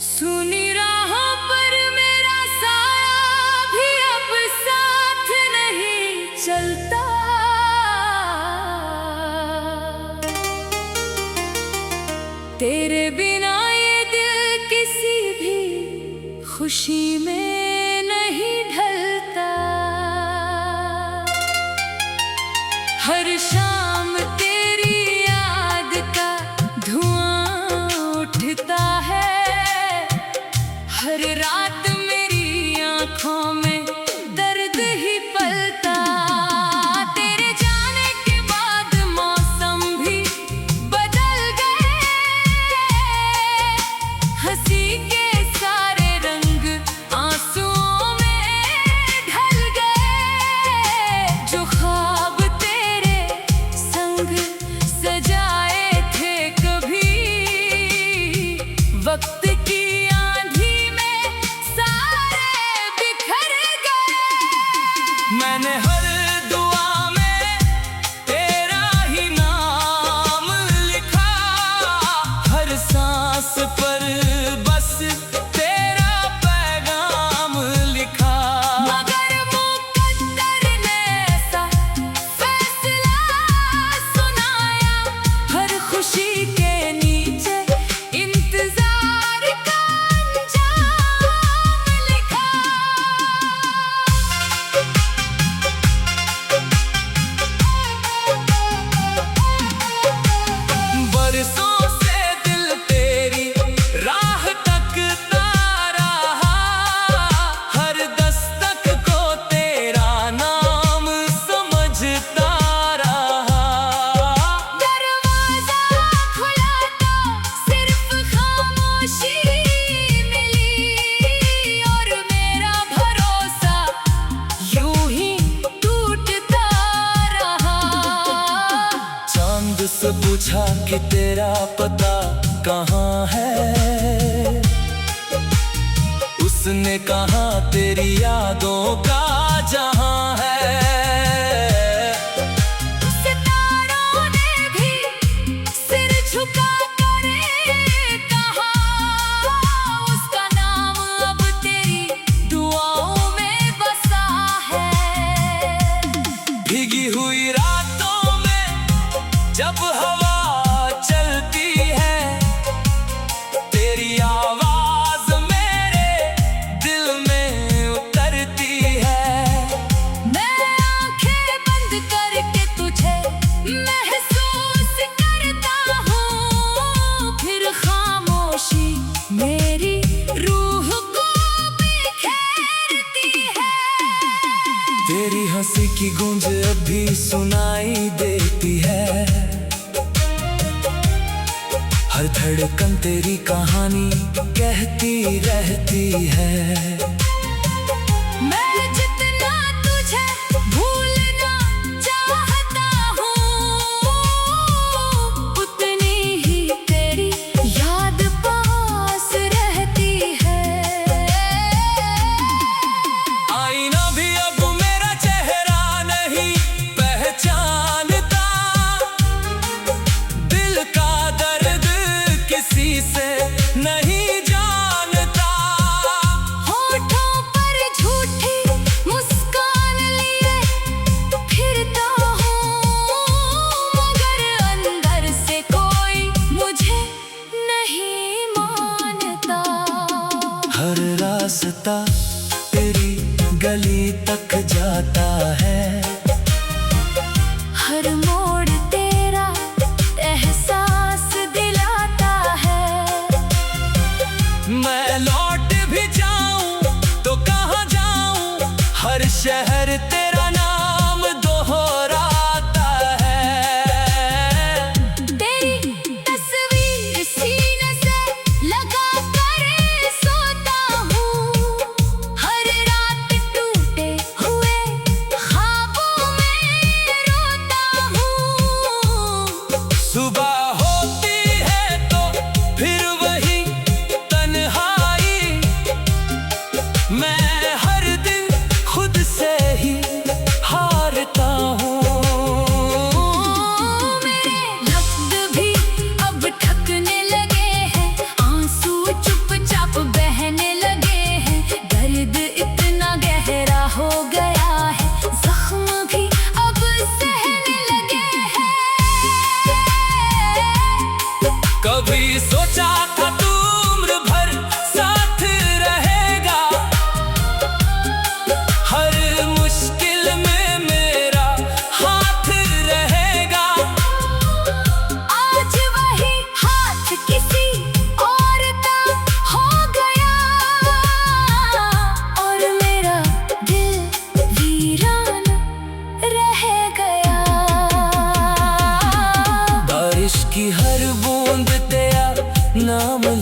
सुनी राहों पर मेरा साया भी अब साथ नहीं चलता। तेरे बिना ये दिल किसी भी खुशी में नहीं ढलता। हर शाम तेरी याद का धुआं उठता है। हर रात मेरी आंखों में दर्द ही पलता। तेरे जाने के बाद मौसम भी बदल गए। हंसी के सारे रंग आंसुओं में ढल गए। जो ख्वाब तेरे संग सजाए थे कभी, वक्त की मैंने हर दुआ में तेरा ही नाम लिखा। हर सांस पर बस तेरा पैगाम लिखा। मगर मुकद्दर ने ऐसा फैसला सुनाया। हर खुशी के नीचे इंतजार का अंजाम लिखा। बरसों से दिल तेरी राह तकता रहा। हर दस्तक को तेरा नाम समझता रहा। दरवाजा खुला तो सिर्फ खामोशी मिली। और मेरा भरोसा यूं ही टूटता रहा। चांद से पूछा कि तेरा पता कहाँ है। उसने कहा तेरी यादों का जहां है। सितारों ने भी सिर झुका कर कहा। उसका नाम अब तेरी दुआओं में बसा है। भीगी हुई रातों में जब हवा चलती है, तेरी आवाज मेरे दिल में उतरती है। मैं आंखें बंद करके तुझे महसूस करता हूँ। फिर खामोशी मेरी रूह को बिखेरती है। तेरी हंसी की गूंज अभी सुनाई देती है। हर धड़कन तेरी कहानी कहती रहती है। मैं जितना तुझे भूलना चाहता हूँ, उतनी ही तेरी याद पास रहती है। आईना भी अब मेरा चेहरा नहीं पहचानता। दिल का दर्द किसी से नहीं जानता। होठों पर झूठी मुस्कान लिए फिरता हूँ। मगर अंदर से कोई मुझे नहीं मानता। हर रास्ता तेरी गली तक जाता है। हर मोड़ तेरा एहसास दिलाता है। मैं लौट भी जाऊं तो कहाँ जाऊं। हर शहर तेरा नाम दोहराता है। तेरी तस्वीर सीने से लगा कर सोता हूँ। हर रात टूटे हुए ख्वाबों में रोता हूँ। सुबह होती है तो फिर वही तन्हाई। मैं हर दिन खुद से ही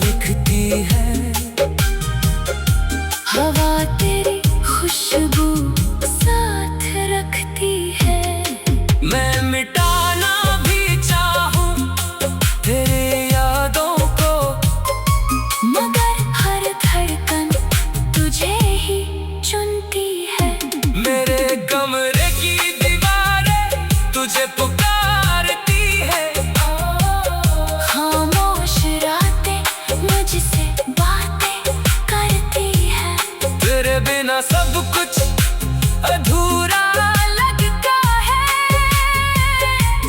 लिखती है। हवा तेरी खुशबू साथ रखती है। मैं मिटाना भी चाहूं तेरी यादों को, मगर हर धड़कन तुझे ही चुनती है। मेरे कमरे की दीवारें तुझे पुकारती है। खामोश रातें मुझसे बातें करती है। तेरे बिना सब कुछ अधूरा लगता है।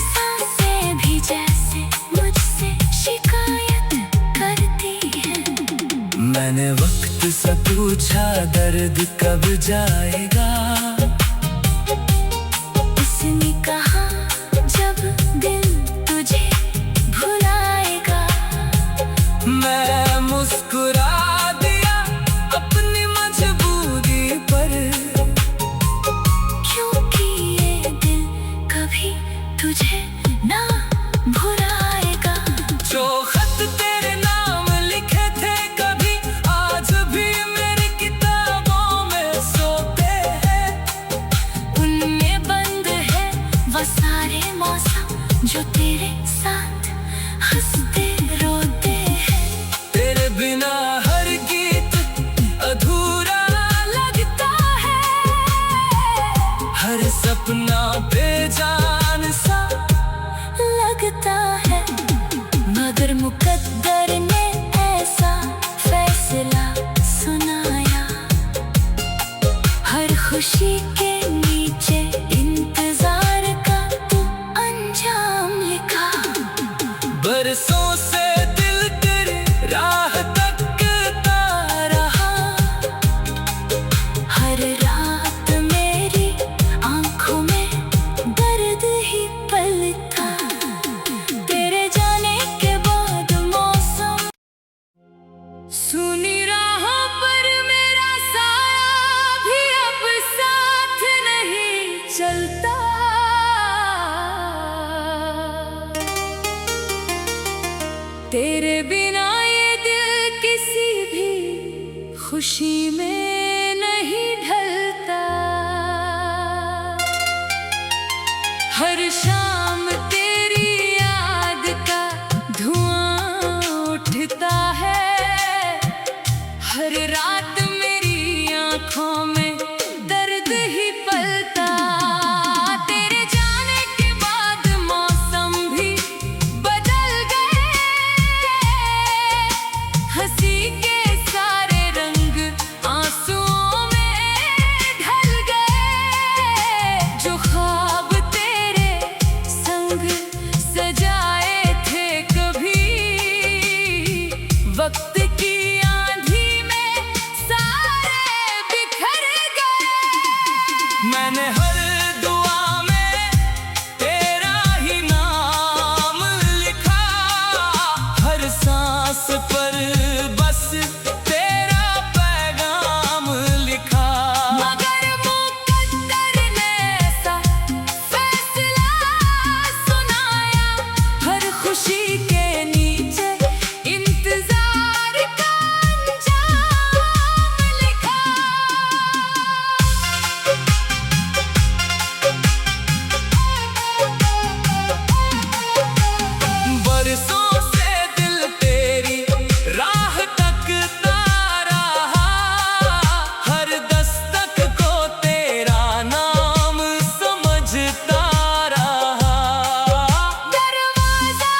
सांसें भी जैसे मुझसे शिकायत करती है। मैंने वक्त से पूछा दर्द कब जाएगा, उसने कहा जब दिल तुझे भुलाएगा। मैं मुस्कुरा दिया अपनी मजबूरी पर, क्योंकि ये दिल कभी तुझे ना भुलाएगा। जो खत तेरे नाम लिखे थे कभी, आज भी मेरी किताबों में सोते हैं। उनमें बंद है वो सारे मौसम जो तेरे साथ हंसते रोते हैं। तेरे बिना हर गीत अधूरा लगता है। हर सपना बेजान सा लगता है, मगर मुकद्दर ने ऐसा फैसला सुनाया। हर खुशी के नीचे इंतजार का तू अंजाम लिखा। बरसों से दिल तेरी राह तकता रहा। हर रात मेरी आंखों में दर्द ही पलता। तेरे जाने के बाद मौसम सुनी राहों पर मेरा साया भी अब साथ नहीं चलता। तेरे बिना ये दिल किसी भी खुशी में नहीं ढलता। हर शाम तेरी याद का धुआं उठता है। हर रात मेरी आंखों में दर्द ही पलता। तेरे जाने के बाद मौसम भी बदल गए। हंसी के सारे रंग आंसुओं में ढल गए। जो ख्वाब तेरे संग सजाए थे कभी, वक्त की आंधी में सारे बिखर गए। मैंने हर दुआ में तेरा ही नाम लिखा। हर सांस पर बस तेरा पैगाम लिखा। मगर मुकद्दर ने ऐसा फैसला सुनाया। हर खुशी के नीचे इंतजार का अंजाम लिखा। बरसों से दिल तेरी राह तकता रहा। हर दस्तक को तेरा नाम समझता रहा। दरवाजा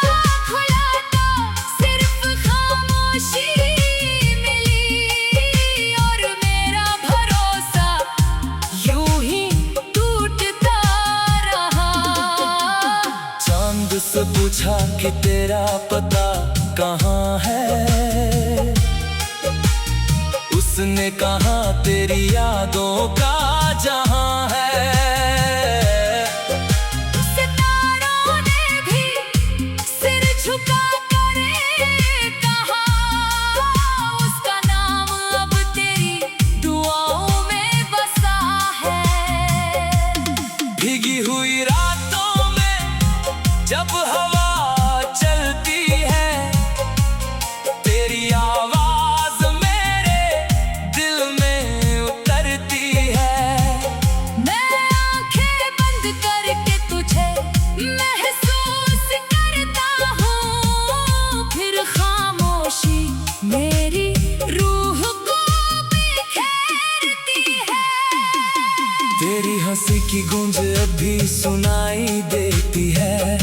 खुला तो सिर्फ खामोशी मिली। और मेरा भरोसा यूं ही टूटता रहा। चांद से पूछा कि तेरा पता कहाँ है, उसने कहा तेरी यादों का जहां है। सितारों ने भी सिर झुका कर कहा, उसका नाम अब तेरी दुआओं में बसा है। भीगी हुई रातों में जब हवा चलती है, तेरी की गूंज अभी सुनाई देती है।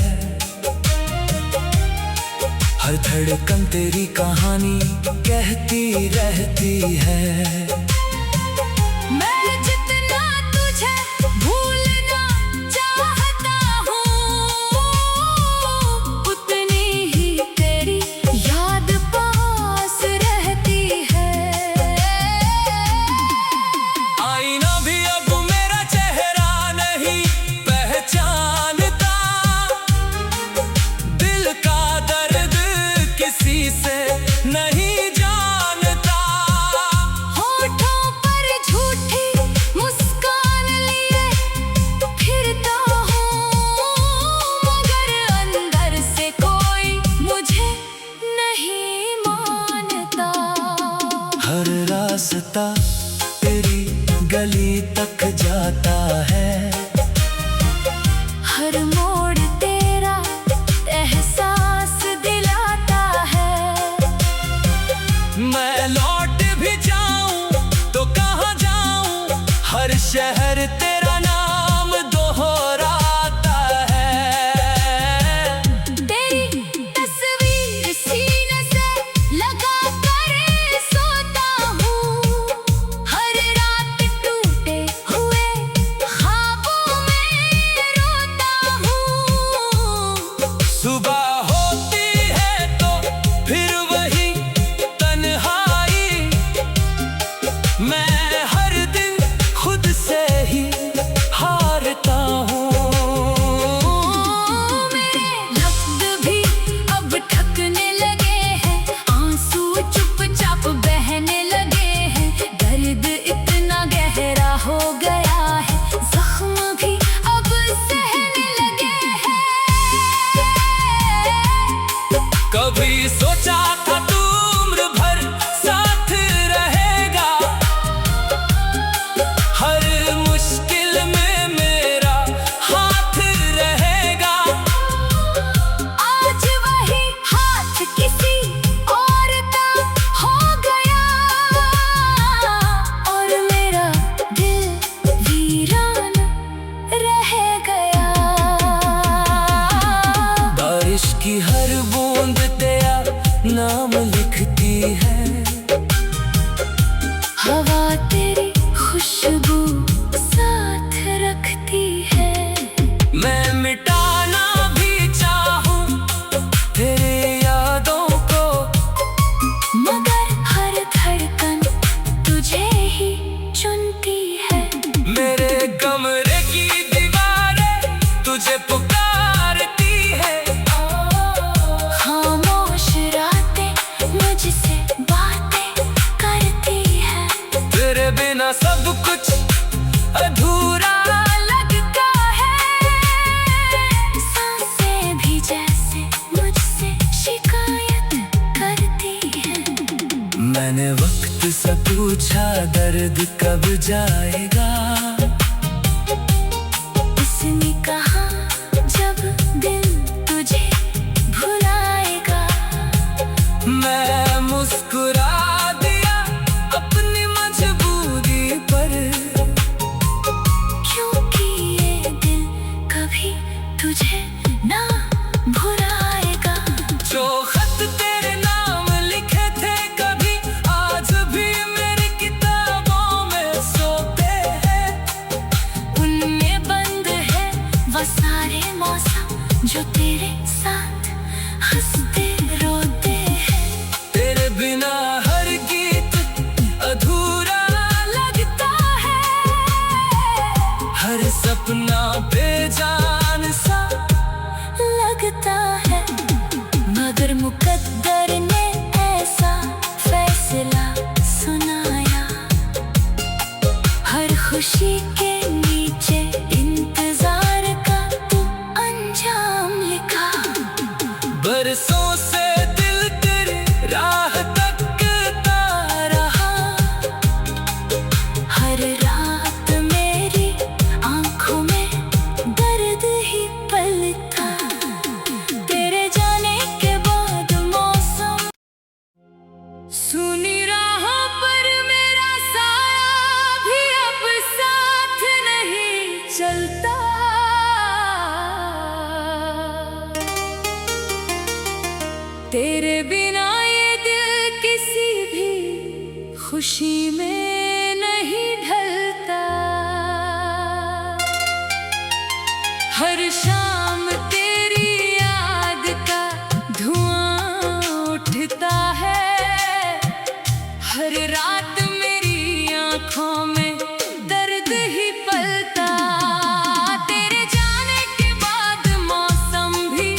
हर धड़कन तेरी कहानी कहती रहती है। मैं जितना तुझे भूलना चाहता हूँ, उतनी ही तेरी याद पास रहती है। आईना भी अब मेरा चेहरा नहीं पहचानता, दिल का दर्द किसी से नहीं जानता। होठों पर झूठी मुस्कान लिए फिरता हूँ, मगर अंदर से कोई मुझे नहीं मानता। हर रास्ता तेरी गली तक जाता है, हर मोड़ तेरा एहसास दिलाता है। मैं लौट भी जाऊं तो कहाँ जाऊं, हर शहर तेरा नाम दोहराता है। तेरी तस्वीर सीने से लगा कर सोता हूँ, हर रात टूटे हुए ख्वाबों में रोता हूँ। सुबह होती है तो फिर वही तन्हाई, मैं हर दिन खुद से ही हारता हूँ। मेरे लफ्ज़ भी अब थकने लगे हैं, आंसू चुपचाप बहने लगे हैं। दर्द इतना गहरा हो गया है, जख्म भी अब सहने लगे हैं। कभी सोचा था तू उम्र भर साथ रहेगा, हर मुश्किल में मेरा हाथ रहेगा। आज वही हाथ किसी और का हो गया, और मेरा दिल वीरान रह गया। बारिश की हर बूंद तेरा नाम लिखती है, हवा तेरी खुशबू साथ रखती है। मैं मिटाना भी चाहूं तेरे यादों को, मगर हर धड़कन तुझे ही चुनती है। मेरे कमरे की दीवारें तुझे पुकारती है। खामोश रातें मुझसे बातें करती है। तेरे बिना सब कुछ अधूरा लगता है, सांसें भी जैसे मुझसे शिकायत करती है। मैंने वक्त से पूछा दर्द कब जाएगा, इसने कहा जब दिल तुझे भुलाएगा। मैं मुस्कुरा दिया अपनी मजबूरी पर, क्योंकि ये दिल कभी तुझे ना भुलाएगा। जो खत तेरे नाम लिखे थे कभी, आज भी मेरी किताबों में सोते हैं। उनमें बंद है वो सारे मौसम जो तेरे साथ हंसते रोते हैं। खुशी में नहीं ढलता। हर शाम तेरी याद का धुआं उठता है, हर रात मेरी आंखों में दर्द ही पलता। तेरे जाने के बाद मौसम भी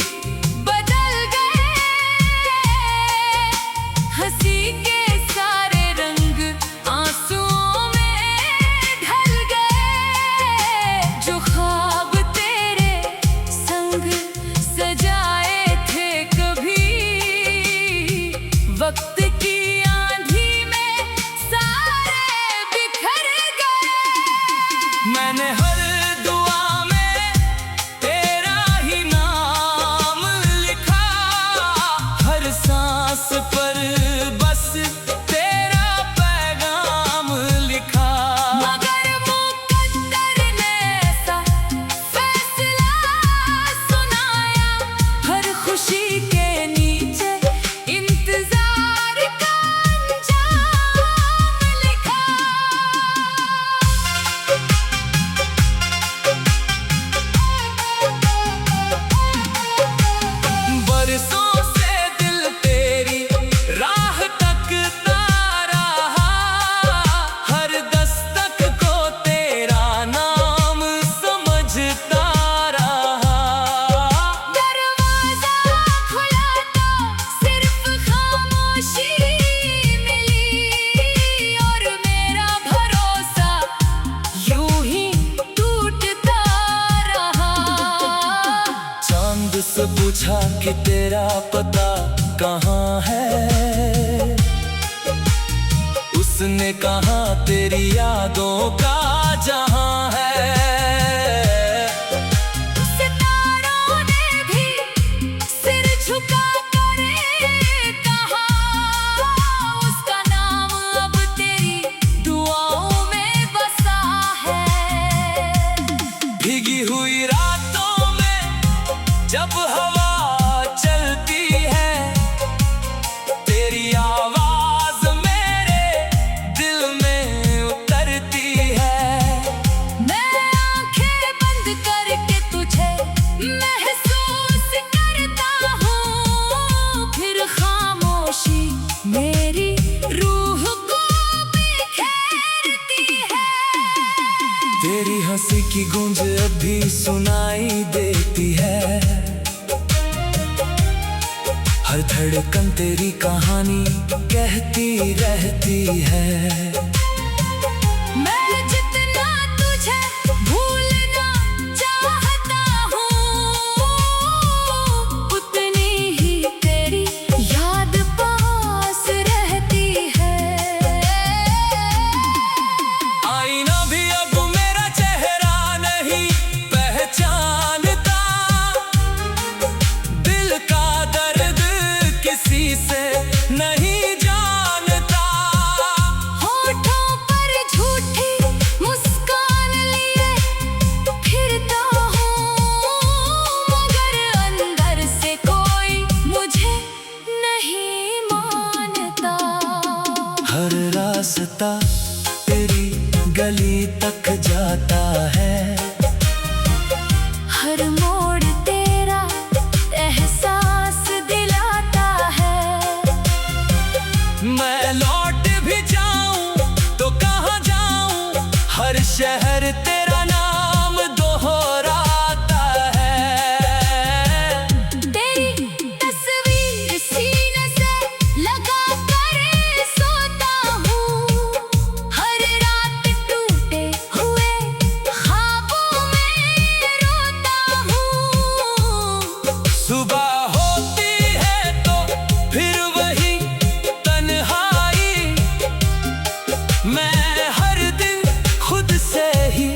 बदल गए, हंसी के सारे रंग आंसुओं में ढल गए। जो ख्वाब तेरे संग सजाए थे कभी, वक्त की आंधी में सारे बिखर गए। मैंने हर दुआ में तेरा ही नाम लिखा, हर सांस पर बस तेरा पैगाम लिखा। मगर मुकद्दर ने ऐसा फैसला सुनाया, हर खुशी के नीचे इंतजार का अंजाम लिखा। बरसों से दिल तेरी राह तकता रहा, हर दस्तक को तेरा नाम समझता रहा। दरवाजा खुला तो सिर्फ खामोशी मिली, और मेरा भरोसा यूं ही टूटता रहा। चांद से पूछा कि तेरा पता कहाँ है, उसने कहा तेरी यादों का जहां है। सितारों ने भी सिर झुका कर कहा, उसका नाम अब तेरी दुआओं में बसा है। भीगी हुई रातों में जब हवा चलती है, तेरी आवाज मेरे दिल में उतरती है। मैं आंखें बंद करके तुझे महसूस करता हूँ, फिर खामोशी मेरी रूह को बिखेरती है। तेरी हंसी की गूंज अभी सुनाई देती है, हर धड़कन तेरी कहानी कहती रहती है। मैं जितना तुझे भूलना चाहता हूँ, उतनी ही तेरी याद पास रहती है। आईना भी अब मेरा चेहरा नहीं पहचानता, दिल का दर्द किसी से नहीं जानता। होठों पर झूठी मुस्कान लिए फिरता हूँ, मगर अंदर से कोई मुझे नहीं मानता। हर रास्ता तेरी गली तक जाता है, हर मोड़ तेरा एहसास दिलाता है। मैं लौट भी जाऊं तो कहाँ जाऊं, हर शहर तेरा नाम दोहराता है। तेरी तस्वीर सीने से लगा कर सोता हूँ, हर रात टूटे हुए ख्वाबों में रोता हूँ। सुबह होती है तो फिर वही तन्हाई, मैं हर दिन खुद से ही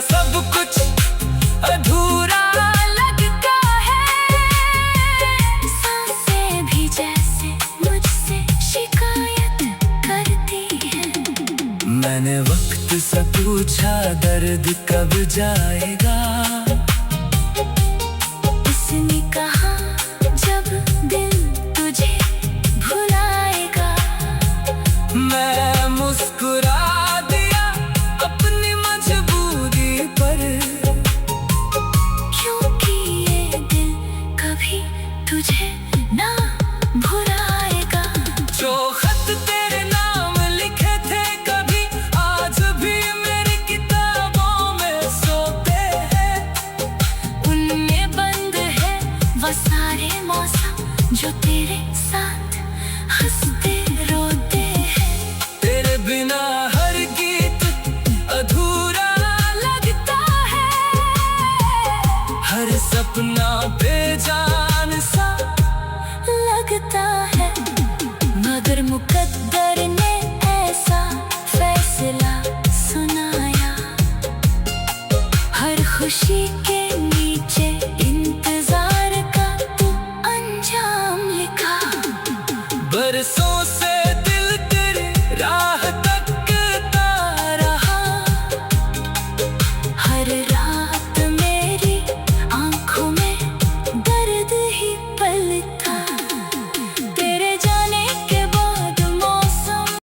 सब कुछ अधूरा लगता है। सांसें भी जैसे मुझसे शिकायत करती हैं। मैंने वक्त से पूछा दर्द कब जाएगा। उसने कहा जब दिल तुझे भुलाएगा। मैं मुस्कुरा दिया अपनी मजबूरी पर, क्योंकि ये दिल कभी तुझे ना भुलाएगा। जो खत तेरे नाम लिखे थे कभी, आज भी मेरी किताबों में सोते हैं। उनमें बंद है वो सारे मौसम जो तेरे साथ हंसते रोते हैं। तेरे बिना हर गीत अधूरा लगता है हर सपना बेजान